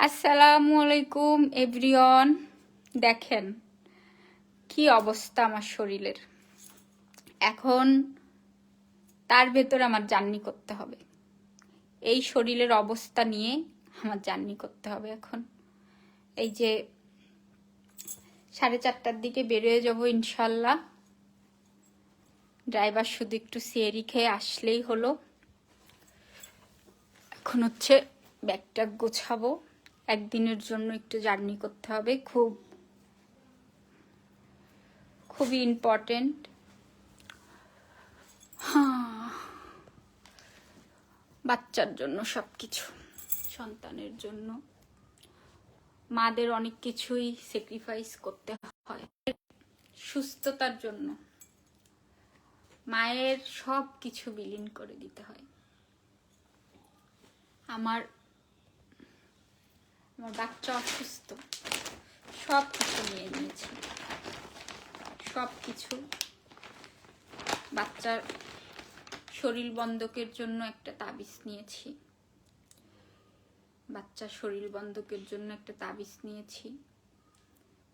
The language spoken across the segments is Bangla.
আসসালামু আলাইকুম এভরিওয়ান। দেখেন কি অবস্থা আমার শরীরের এখন। তার ভেতর আমার জার্নি করতে হবে। এই শরীরের অবস্থা নিয়ে আমার জার্নি করতে হবে এখন। এই যে 4:30টার দিকে বেরিয়ে যাব ইনশাল্লাহ। ড্রাইভার শুধু একটু সিয়ারি খেয়ে আসলেই হলো। এখন হচ্ছে ব্যাগটা গোছাবো। একদিনের জন্য একটু জার্নি করতে হবে, খুবই ইম্পর্টেন্ট। বাচ্চার জন্য সবকিছু, সন্তানের জন্য মাদের অনেক কিছুই স্যাক্রিফাইস করতে হয়। সুস্থতার জন্য মায়ের সব কিছু বিলীন করে দিতে হয়। আমার বাচ্চা অসুস্থ, সব কিছু নিয়ে নিয়েছি, সব কিছু। বাচ্চার শরীর বন্ধকের জন্য একটা তাবিজ নিয়েছি, বাচ্চার শরীর বন্ধকের জন্য একটা তাবিজ নিয়েছি।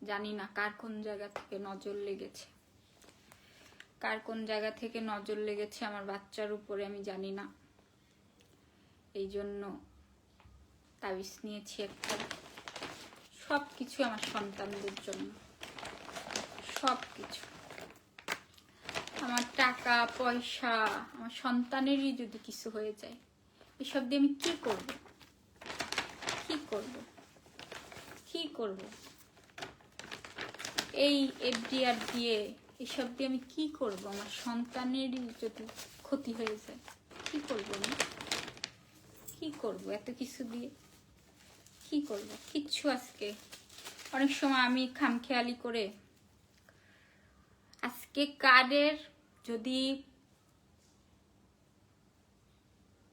জানি না কার কোন জায়গা থেকে নজর লেগেছে, কার কোন জায়গা থেকে নজর লেগেছে আমার বাচ্চার উপরে আমি জানি না। এই জন্য তাবিজ নিয়েছি একটা। সব কিছু আমার সন্তানদের জন্য, সব কিছু। আমার টাকা পয়সা আমার সন্তানেরই যদি কিছু হয়ে যায়, এসব দিয়ে আমি কি করব? কি করব? কি করব? এই এফডিআর দিয়ে এসব দিয়ে আমি কি করব? আমার সন্তানেরই যদি ক্ষতি হয়ে যায়, কি করব আমি? কি করব এত কিছু দিয়ে? কি করব? কিচ্ছু। আজকে অনেক সময় আমি খামখেয়ালি করে আজকে কার্ডের যদি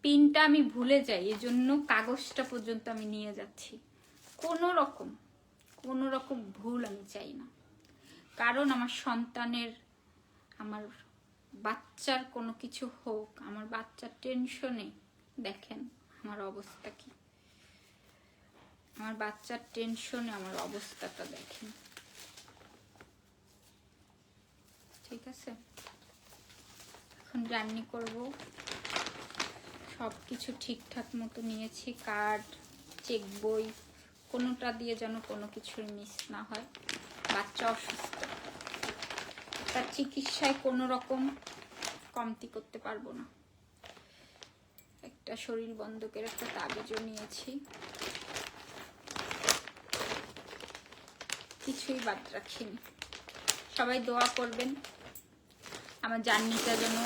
পিনটা আমি ভুলে যাই, এজন্য কাগজটা পর্যন্ত আমি নিয়ে যাচ্ছি। কোনো রকম ভুল আমি চাই না। কারণ আমার সন্তানের, আমার বাচ্চার কোনো কিছু হোক, আমার বাচ্চার টেনশনে দেখেন আমার অবস্থা কি। আমার বাচ্চার টেনশনে আমার অবস্থাটা দেখেন। ঠিক আছে, এখন জার্নি করব। সব কিছু ঠিকঠাক মতো নিয়েছি, কার্ড, চেক বই, কোনোটা দিয়ে যেন কোনো কিছুর মিস না হয়। বাচ্চা অসুস্থ, তার চিকিৎসায় কোনো রকম কমতি করতে পারবো না। একটা শরীর বন্ধকের একটা তাবিজও নিয়েছি, কিছুই বাদ রাখিনি। সবাই দোয়া করবেন আমার জার্নিটা যেন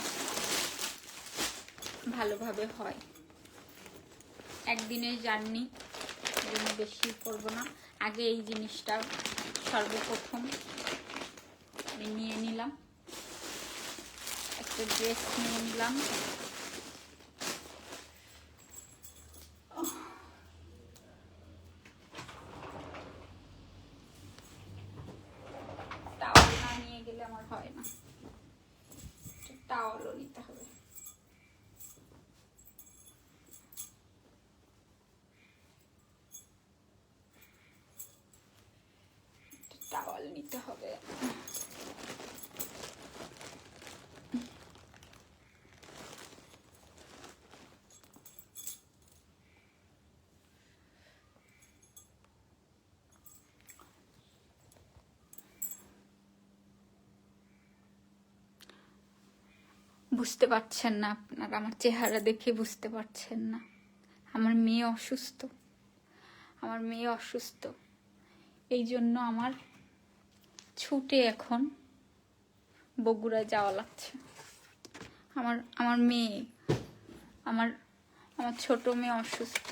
ভালোভাবে হয়। একদিনের জার্নি, জন্য বেশি করবো না। আগে এই জিনিসটা সর্বপ্রথম আমি নিয়ে নিলাম, একটা ড্রেস নিয়ে নিলাম। টাওয়াল না নিয়ে গেলে আমার হয় না, টাওয়ালও নিতে হবে। টাওয়াল নিতে হবে। বুঝতে পারছেন না আপনারা, আমার চেহারা দেখে বুঝতে পারছেন না। আমার মেয়ে অসুস্থ, আমার মেয়ে অসুস্থ। এই জন্য আমার ছুটে এখন বগুড়ায় যাওয়া লাগছে। আমার মেয়ে, আমার ছোট মেয়ে অসুস্থ,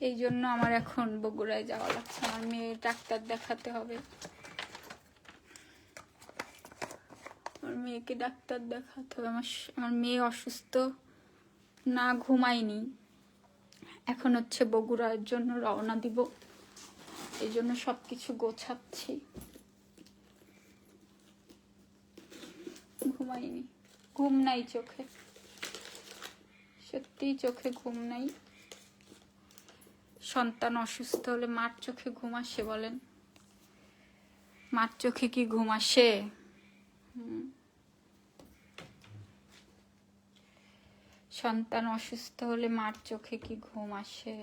এই জন্য আমার এখন বগুড়ায় যাওয়া লাগছে। আমার মেয়ে ডাক্তার দেখাতে হবে, আমার মেয়েকে ডাক্তার দেখাতে হবে। আমার মেয়ে অসুস্থ, না ঘুমাইনি। এখন হচ্ছে বগুড়ার জন্য রওনা দিব, এই জন্য সবকিছু গোছাচ্ছি। ঘুমাইনি, ঘুম নাই চোখে, সত্যি চোখে ঘুম নাই। সন্তান অসুস্থ হলে মার চোখে ঘুম আসে বলেন? মার চোখে কি ঘুম আসে? সন্তান অসুস্থ হলে মার চোখে কি ঘুম আসে?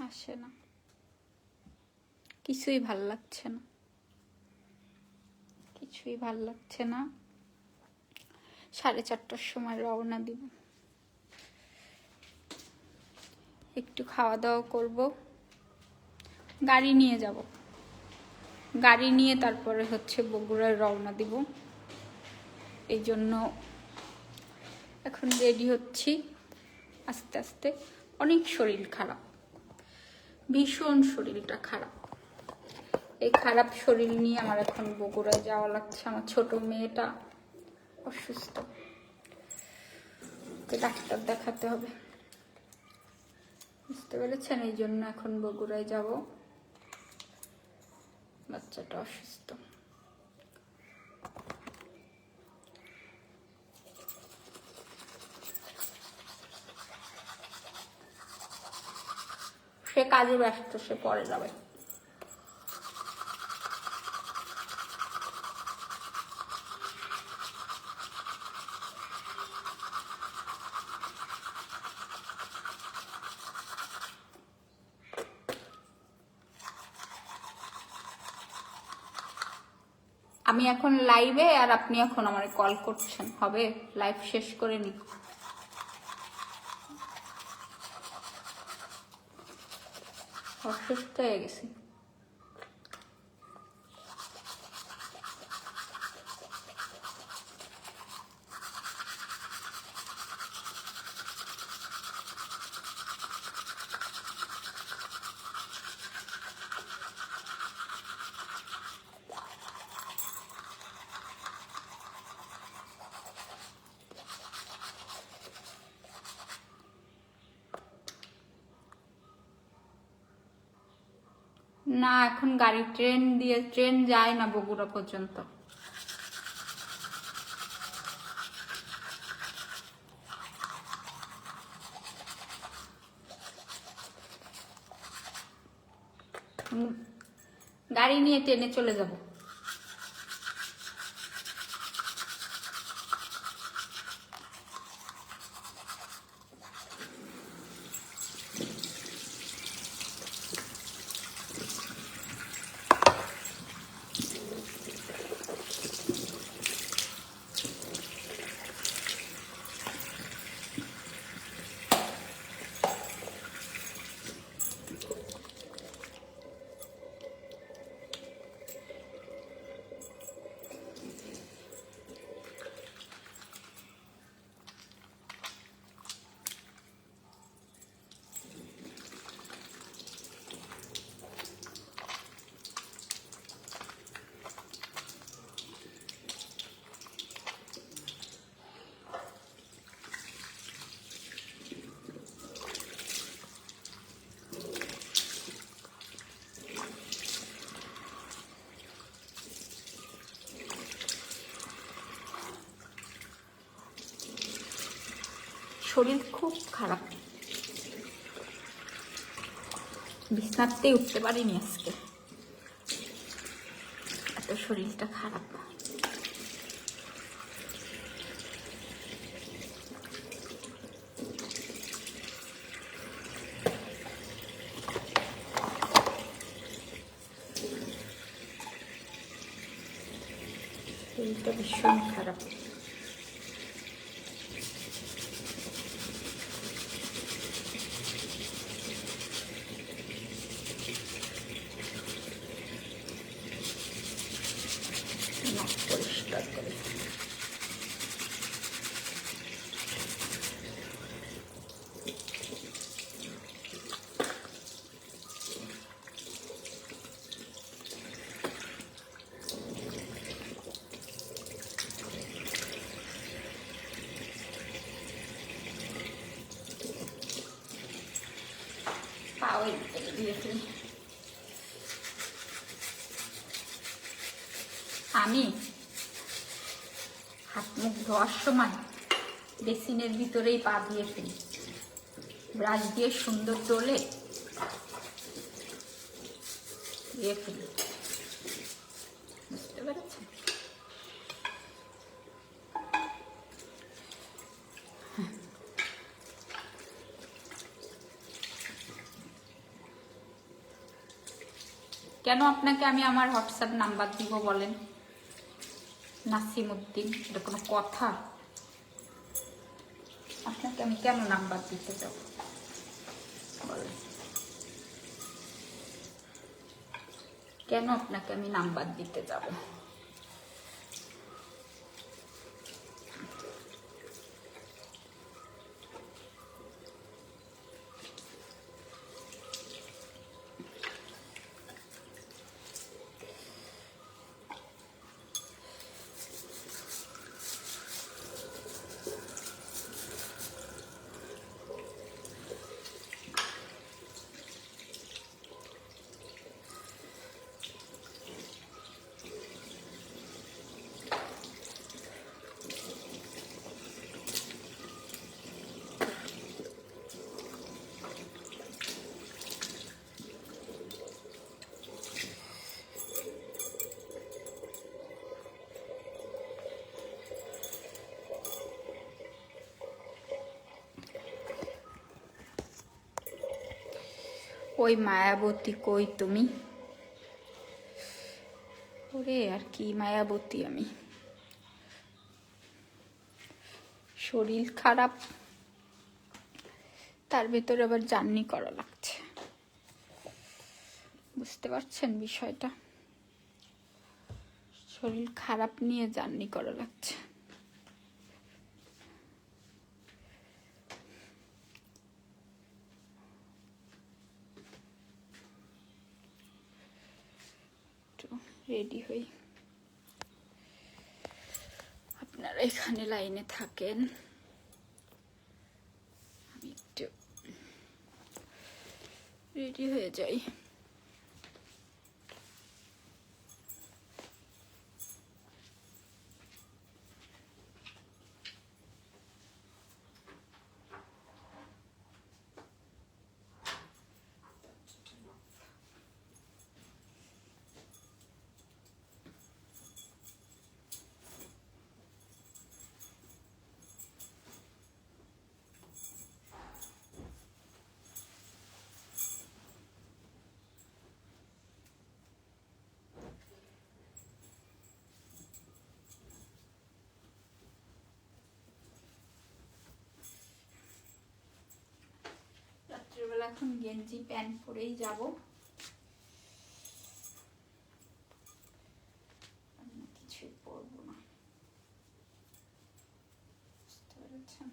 আসে না। কিছুই ভাল লাগছে না, কিছুই ভাল লাগছে না। 4:30টার সময় রওনা দিব। একটু খাওয়া দাওয়া করব, গাড়ি নিয়ে যাব। গাড়ি নিয়ে তারপরে হচ্ছে বগুড়ায় রওনা দিব। এই জন্য এখন রেডি হচ্ছি আস্তে আস্তে। অনেক শরীর খারাপ, ভীষণ শরীরটা খারাপ। এই খারাপ শরীর নিয়ে আমার এখন বগুড়ায় যাওয়া লাগছে। আমার ছোট মেয়েটা অসুস্থ, ওকে ডাক্তার দেখাতে হবে, বুঝতে পেরেছেন? এই জন্য এখন বগুড়ায় যাব। বাচ্চাটা অসুস্থ। সে কাজে ব্যস্ত, সে পরে যাবে। আমি এখন লাইভে, আর আপনি এখন আমারে কল করছেন, হবে? লাইভ শেষ করে নি। অসুস্থ হয়ে গেছি। না, এখন গাড়ি ট্রেন যায় না বগুড়া পর্যন্ত। গাড়ি নিয়ে ট্রেনে চলে যাব। শরীর খুব খারাপ, বিছানাতেই উঠতে পারিনি আজকে, এত শরীরটা খারাপ। শরীরটা ভীষণ খারাপ। পরিষ্কার করে পাওয়াই দিয়ে ফেলি। আমি হাত মুখ ধোয়ার সময় বেসিনের ভিতরেই পা দিয়ে ফেলি। ব্রাশ দিয়ে সুন্দর ডলে দিয়ে ফেলি, বুঝতে পেরেছেন? কেন আপনাকে আমি আমার হোয়াটসঅ্যাপ নাম্বার দিব বলেন? নাসিম উদ্দিন, এটা কোনো কথা? আপনাকে আমি কেন নাম্বার দিতে যাব বলেন? কেন আপনাকে আমি নাম্বার দিতে যাব? ওই মায়াবতী কই তুমি? ওরে আর কি মায়াবতী আমি। শরীর খারাপ, তার ভেতরে আবার জার্নি করা লাগছে, বুঝতে পারছেন বিষয়টা? শরীর খারাপ নিয়ে জার্নি করা লাগছে। রেডি হই, আপনারা এখানে লাইনে থাকেন, আমি একটু রেডি হয়ে যাই। রাত্রিবেলা এখন গেঞ্জি প্যান্ট পরেই যাব, কিছুই পরবো না, বুঝতে পেরেছেন?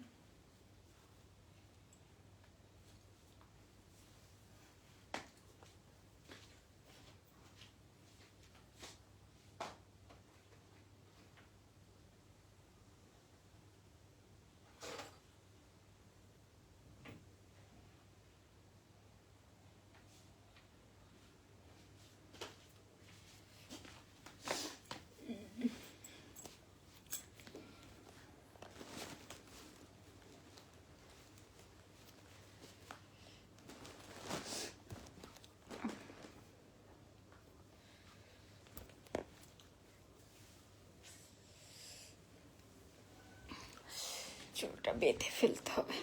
চুলটা বেঁধে ফেলতে হবে।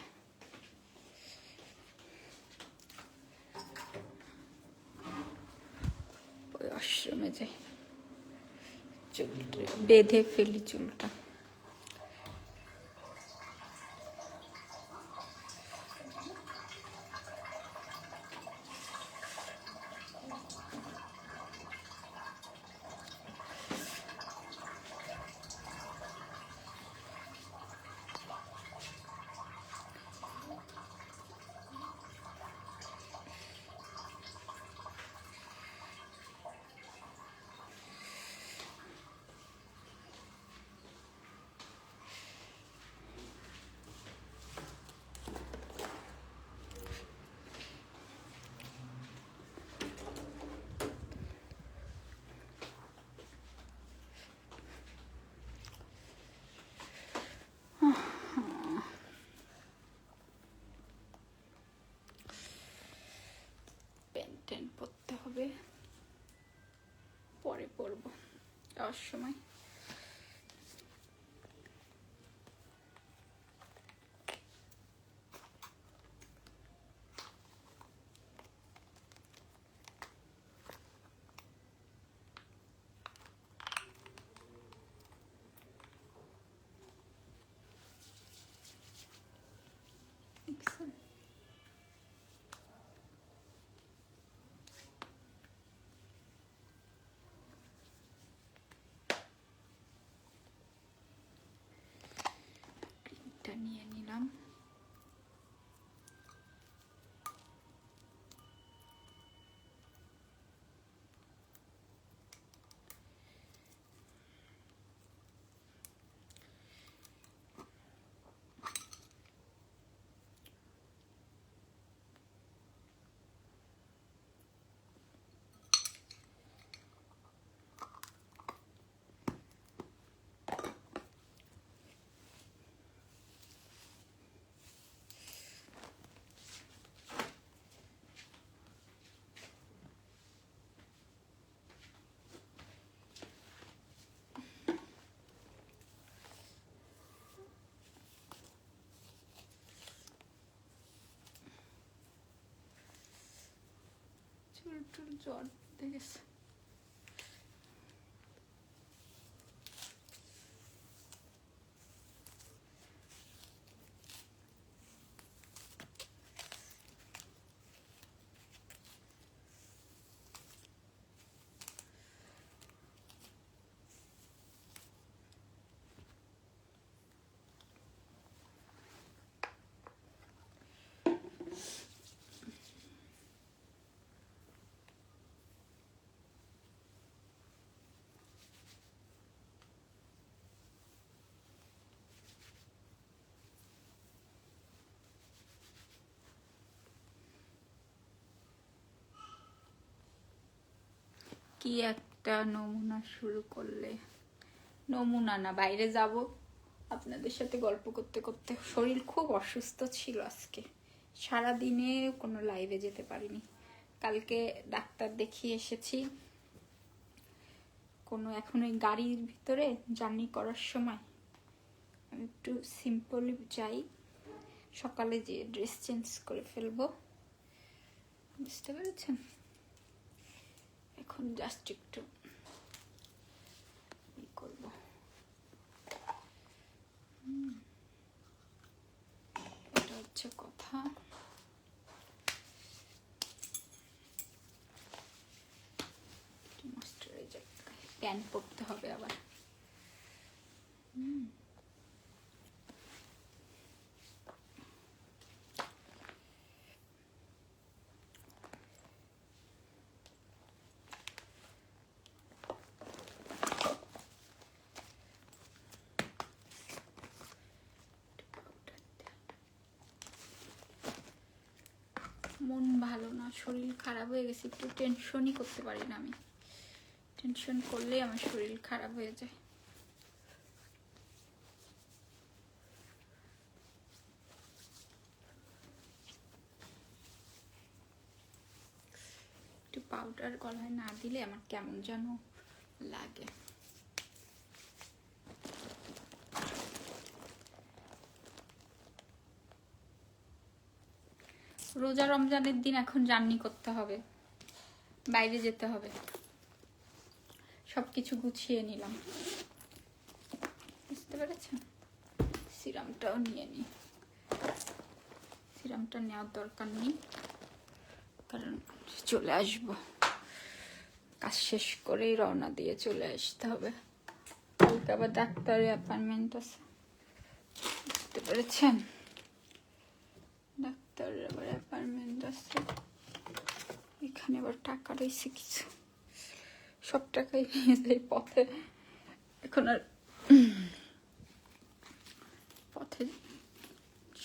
ওই আশ্রমে যাই, চুলটা বেঁধে ফেলি চুলটা। যাওয়ার সময়। ক্রিমটা নিয়ে নিলাম। চুল জ্বর দেখেছে। কি একটা নমুনা শুরু করলে। নমুনা না, বাইরে যাব আপনাদের সাথে গল্প করতে করতে। শরীর খুব অসুস্থ ছিল আজকে, সারাদিনে কোনো লাইভে যেতে পারিনি। কালকে ডাক্তার দেখিয়ে এসেছি। এখন ওই গাড়ির ভিতরে জার্নি করার সময় আমি একটু সিম্পল যাই, সকালে যে ড্রেস চেঞ্জ করে ফেলবো, বুঝতে পেরেছেন? এখন জাস্ট একটু ই করবো। এটা হচ্ছে কথা। ময়েশ্চারাইজার প্যান্ট পরতে হবে আবার। মন ভালো না, শরীর খারাপ হয়ে গেছে, একটু টেনশনই করতে পারি না আমি। টেনশন করলে আমার শরীর খারাপ হয়ে যায়। একটু পাউডার গলায় না দিলে আমার কেমন যেন লাগে। রোজা রমজানের দিন এখন জার্নি করতে হবে, বাইরে যেতে হবে, সবকিছু গুছিয়ে নিলাম, বুঝতে পেরেছেন? সিরামটাও নিয়ে নিই। সিরামটা নেওয়ার দরকার নেই, কারণ চলে আসবো, কাজ শেষ করেই রওনা দিয়ে চলে আসতে হবে। কালকে আবার ডাক্তারের অ্যাপয়েন্টমেন্ট আছে, বুঝতে পেরেছেন? ডাক্তারের আবার অ্যাপয়েন্টমেন্ট আছে। এখানে আবার টাকা রয়েছে কিছু, সব টাকাই নিয়ে যাই পথে। এখন আর পথে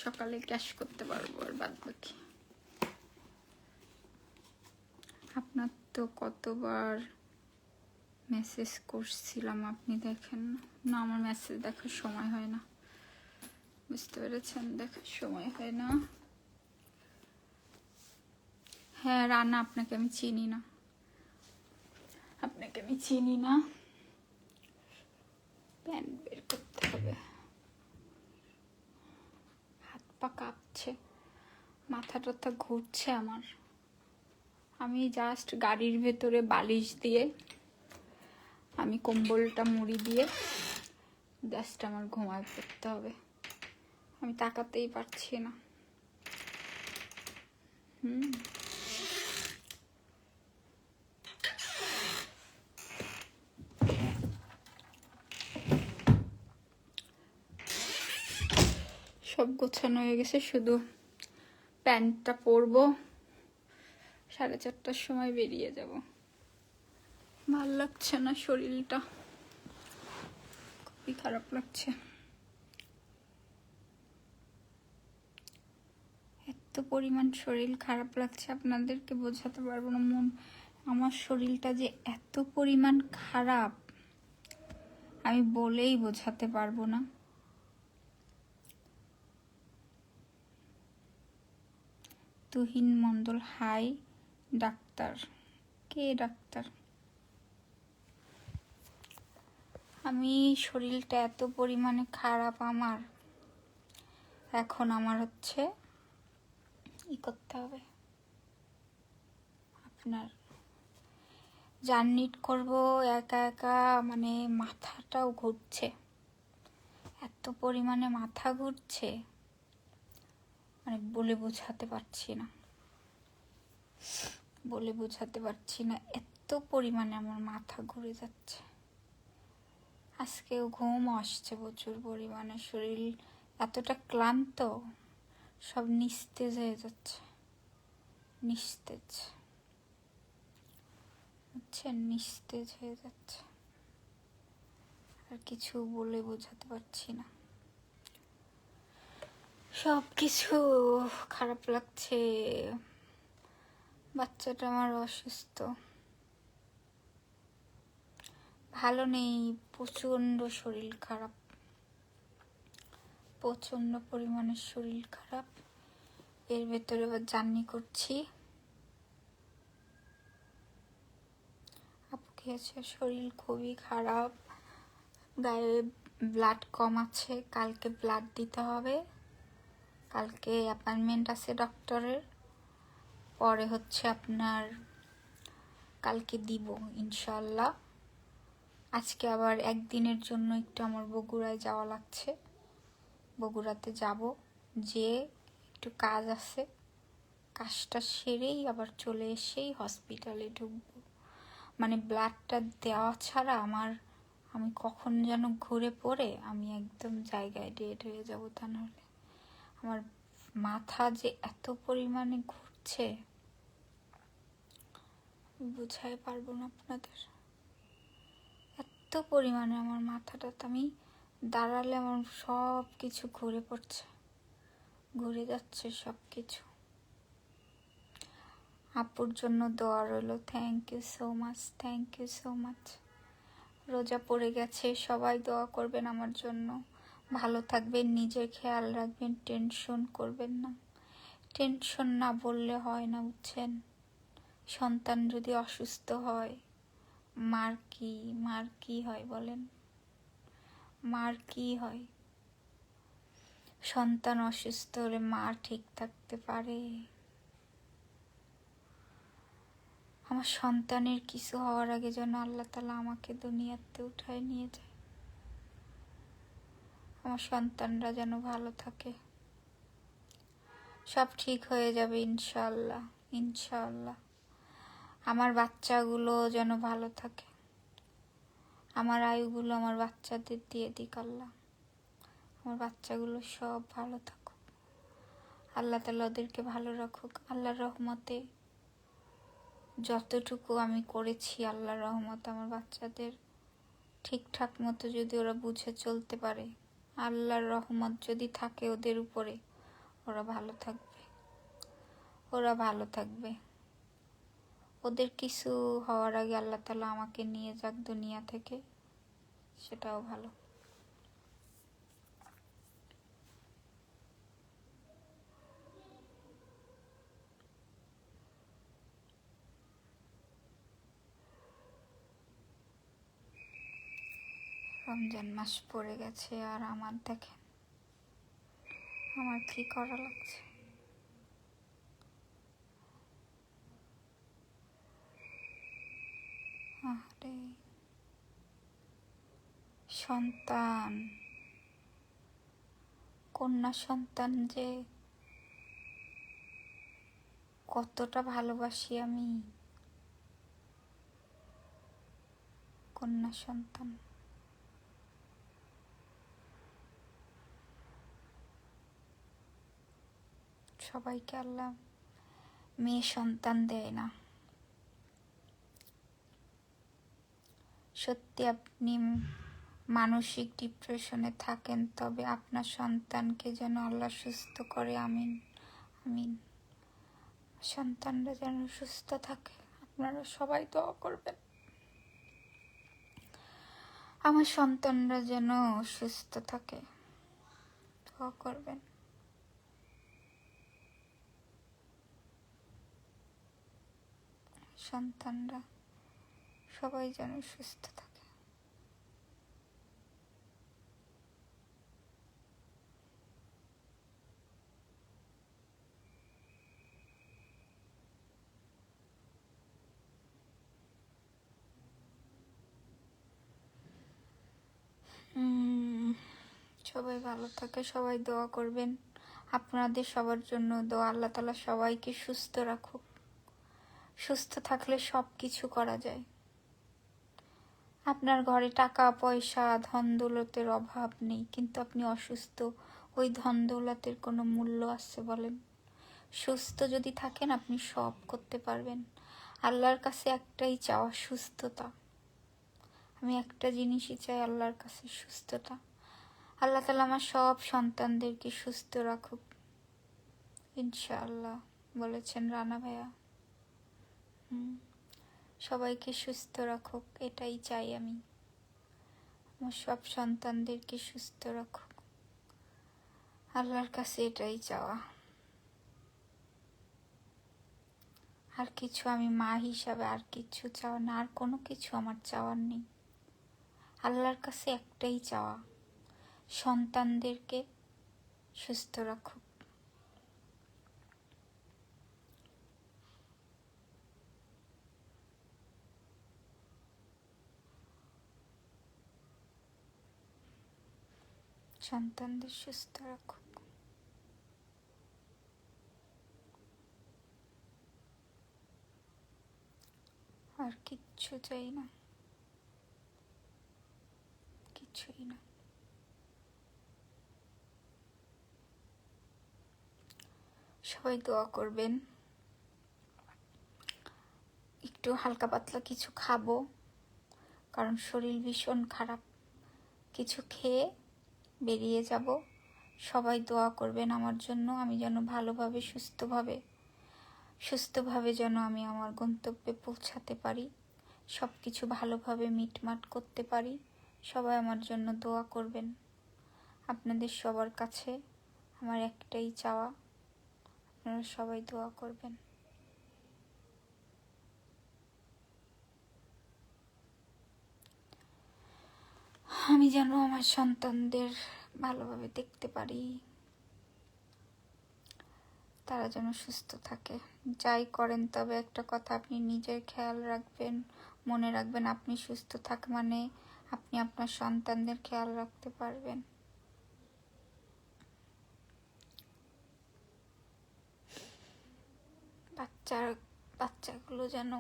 সকালে ক্যাশ করতে পারবো, আর বাদ বাকি। আপনার তো কতবার মেসেজ করছিলাম, আপনি দেখেন না। আমার মেসেজ দেখার সময় হয় না, বুঝতে পেরেছেন? দেখার সময় হয় না। হ্যাঁ রানা, আপনাকে আমি চিনি না, আপনাকে আমি চিনি না। প্যান্ট বের করতে হবে। হাত পা কাঁপছে, মাথা টাথা ঘুরছে আমার। আমি জাস্ট গাড়ির ভেতরে বালিশ দিয়ে, আমি কম্বলটা মুড়ি দিয়ে জাস্ট আমার ঘুমায় পড়তে হবে। আমি তাকাতেই পারছি না। সব গোছানো হয়ে গেছে, শুধু প্যান্টটা পরবো, 4:30টার সময় বেরিয়ে যাব। ভাল লাগছে না, শরীরটা খুবই খারাপ লাগছে। এত পরিমাণ শরীর খারাপ লাগছে, আপনাদেরকে বোঝাতে পারবো না। আমার শরীরটা যে এত পরিমাণ খারাপ আমি বলেই বোঝাতে পারবো না। তুহিন মণ্ডল, হাই ডাক্তার। কে ডাক্তার? আমি শরীরটা এত পরিমাণে খারাপ আমার, এখন আমার হচ্ছে ই করতে হবে, আপনার জার্নি করব একা একা, মানে মাথাটাও ঘুরছে, এত পরিমাণে মাথা ঘুরছে মানে বলে বোঝাতে পারছি না, বলে বোঝাতে পারছি না, এত পরিমাণে আমার মাথা ঘুরে যাচ্ছে। আজকেও ঘুম আসছে প্রচুর পরিমাণে, শরীর এতটা ক্লান্ত, সব নিস্তেজ হয়ে যাচ্ছে, নিস্তেজ, বুঝছেন, নিস্তেজ হয়ে যাচ্ছে। আর কিছু বলে বোঝাতে পারছি না, সব কিছু খারাপ লাগছে। বাচ্চাটা আমার অসুস্থ, ভালো নেই, প্রচন্ড শরীর খারাপ, প্রচন্ড পরিমাণে শরীর খারাপ। এর ভেতরে আবার জার্নি করছি। আপু খেয়েছে, শরীর খুবই খারাপ, গায়ে ব্লাড কম আছে, কালকে ব্লাড দিতে হবে। কালকে অ্যাপয়েন্টমেন্ট আছে ডক্টরের, পরে হচ্ছে আপনার কালকে দিব ইনশাল্লাহ। আজকে আবার একদিনের জন্য একটু আমার বগুড়ায় যাওয়া লাগছে, বগুড়াতে যাব, যে একটু কাজ আছে, কাজটা সেরেই আবার চলে এসেই হসপিটালে ঢুকবো। মানে ব্লাডটা দেওয়া ছাড়া আমি কখন যেন ঘুরে পড়ে আমি একদম জায়গায় ডেড হয়ে যাব। তা নাহলে আমার মাথা যে এত পরিমাণে ঘুরছে বুঝাই পারবো না আপনাদের, এত পরিমাণে আমার মাথাটা, আমি দাঁড়ালে আমার সব কিছু ঘুরে পড়ছে, ঘুরে যাচ্ছে সব কিছু। আপুর জন্য দোয়া রইল, thank you so much, thank you so much. রোজা পড়ে গেছে, সবাই দোয়া করবেন আমার জন্য, ভালো থাকবেন, নিজের খেয়াল রাখবেন, টেনশন করবেন না। টেনশন না বললে হয় না, বুঝছেন। সন্তান যদি অসুস্থ হয়, মার কি হয় বলেন, মার কি হয়? সন্তান অসুস্থ হলে মা ঠিক থাকতে পারে? আমার সন্তানের কিছু হওয়ার আগে যেন আল্লাহ তাআলা আমাকে দুনিয়াতে উঠায় নিয়ে যায়, আমার সন্তানরা যেন ভালো থাকে, সব ঠিক হয়ে যাবে ইনশাআল্লাহ, ইনশাআল্লাহ। আমার বাচ্চাগুলো যেন ভালো থাকে, আমার আয়ুগুলো আমার বাচ্চাদের দিয়ে দিক আল্লাহ, আমার বাচ্চাগুলো সব ভালো থাকুক, আল্লাহ তাআলা ওদেরকে ভালো রাখুক। আল্লাহর রহমতে যতটুকু আমি করেছি, আল্লাহর রহমত আমার বাচ্চাদের ঠিকঠাক মতো যদি ওরা বুঝে চলতে পারে, আল্লাহর রহমত যদি থাকে ওদের উপরে, ওরা ভালো থাকবে, ওরা ভালো থাকবে। ওদের কিছু হওয়ার আগে আল্লাহ তাআলা আমাকে নিয়ে যাক দুনিয়া থেকে, সেটাও ভালো। রমজান মাস পড়ে গেছে আর আমার দেখেন আমার কি করা লাগছে। আরে সন্তান, কন্যা সন্তান যে কতটা ভালোবাসি আমি। কন্যা সন্তান সবাইকে আল্লাহ মেয়ে সন্তান দেয় না। সত্যি আপনি মানসিক ডিপ্রেশনে থাকেন, তবে আপনার সন্তানকে যেন আল্লাহ সুস্থ করে। আমিন আমিন। সন্তানরা যেন সুস্থ থাকে। আপনারা সবাই দোয়া করবেন আমার সন্তানরা যেন সুস্থ থাকে, দোয়া করবেন। সন্তানরা সবাই যেন সুস্থ থাকে। সবাই ভালো থাকে, সবাই দোয়া করবেন। আপনাদের সবার জন্য দোয়া। আল্লাহ তাআলা সবাইকে সুস্থ রাখুক। সুস্থ থাকলে সব কিছু করা যায়। আপনার ঘরে টাকা পয়সা ধন দৌলতের অভাব নেই, কিন্তু আপনি অসুস্থ। ওই ধন দৌলতের কোনো মূল্য আছে বলেন? সুস্থ যদি থাকেন আপনি সব করতে পারবেন। আল্লাহর কাছে একটাই চাওয়া, সুস্থতা। আমি একটা জিনিসই চাই আল্লাহর কাছে, সুস্থতা। আল্লাহ তাআলা আমার সব সন্তানদেরকে সুস্থ রাখুক ইনশাআল্লাহ, বলেছেন রানা ভাইয়া। সবাইকে সুস্থ রাখুক, এটাই চাই আমি। আমার সব সন্তানদেরকে সুস্থ রাখুক, আল্লাহর কাছে এটাই চাওয়া। আর কিছু আমি মা হিসাবে আর কিছু চাওয়া না, আর কোনো কিছু আমার চাওয়ার নেই। আল্লাহর কাছে একটাই চাওয়া, সন্তানদেরকে সুস্থ রাখুক। সন্তানদের সুস্থ রাখুক। আর কিচ্ছু চাই না, কিছুই না। সবাই দোয়া করবেন। একটু হালকা পাতলা কিছু খাবো, কারণ শরীর ভীষণ খারাপ। কিছু খেয়ে বেরিয়ে যাব। সবাই দোয়া করবেন আমার জন্য, আমি যেন ভালোভাবে সুস্থভাবে যেন আমি আমার গন্তব্যে পৌঁছাতে পারি, সব কিছু ভালোভাবে মিটমাট করতে পারি। সবাই আমার জন্য দোয়া করবেন। আপনাদের সবার কাছে আমার একটাই চাওয়া, আপনারা সবাই দোয়া করবেন। আমি যেন আমার সন্তানদের ভালোভাবে দেখতে পারি, তারা যেন সুস্থ থাকে। যাই করেন তবে একটা কথা, আপনি নিজের খেয়াল রাখবেন। মনে রাখবেন, আপনি সুস্থ থাক মানে আপনি আপনার সন্তানদের খেয়াল রাখতে পারবেন। বাচ্চাগুলো যেন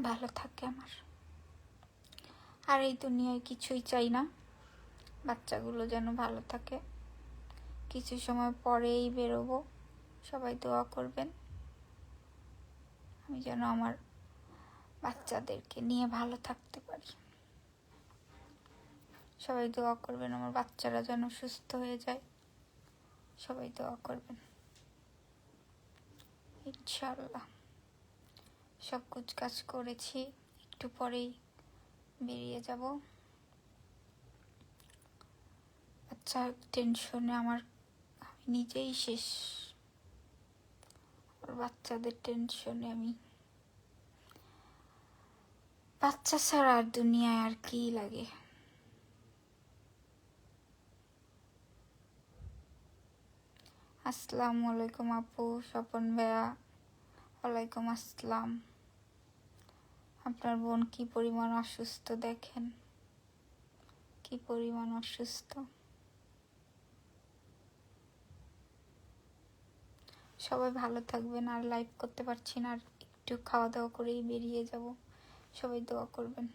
ভালো থাকে আমার। আর এই দুনিয়ায় কিছুই চাই না, বাচ্চাগুলো যেন ভালো থাকে। কিছু সময় পরেই বেরোবো, সবাই দোয়া করবেন আমি যেন আমার বাচ্চাদেরকে নিয়ে ভালো থাকতে পারি। সবাই দোয়া করবেন আমার বাচ্চারা যেন সুস্থ হয়ে যায়। সবাই দোয়া করবেন ইনশাআল্লাহ। সব কাজ করেছি, একটু পরেই বেরিয়ে যাব। বাচ্চার টেনশনে আমি নিজেই শেষ। বাচ্চাদের টেনশনে আমি বাচ্চা ছাড়া আর দুনিয়ায় আর কি লাগে। আসসালামু আলাইকুম আপু, স্বপন ভাইয়া। ওয়ালাইকুম আসসালাম। আপনার বোন কি পরিমাণ অসুস্থ দেখেন, কি পরিমাণ অসুস্থ। সবাই ভালো থাকবেন। আর লাইভ করতে পারছি না, আর একটু খাওয়া দাওয়া করেই বেরিয়ে যাব। সবাই দোয়া করবেন।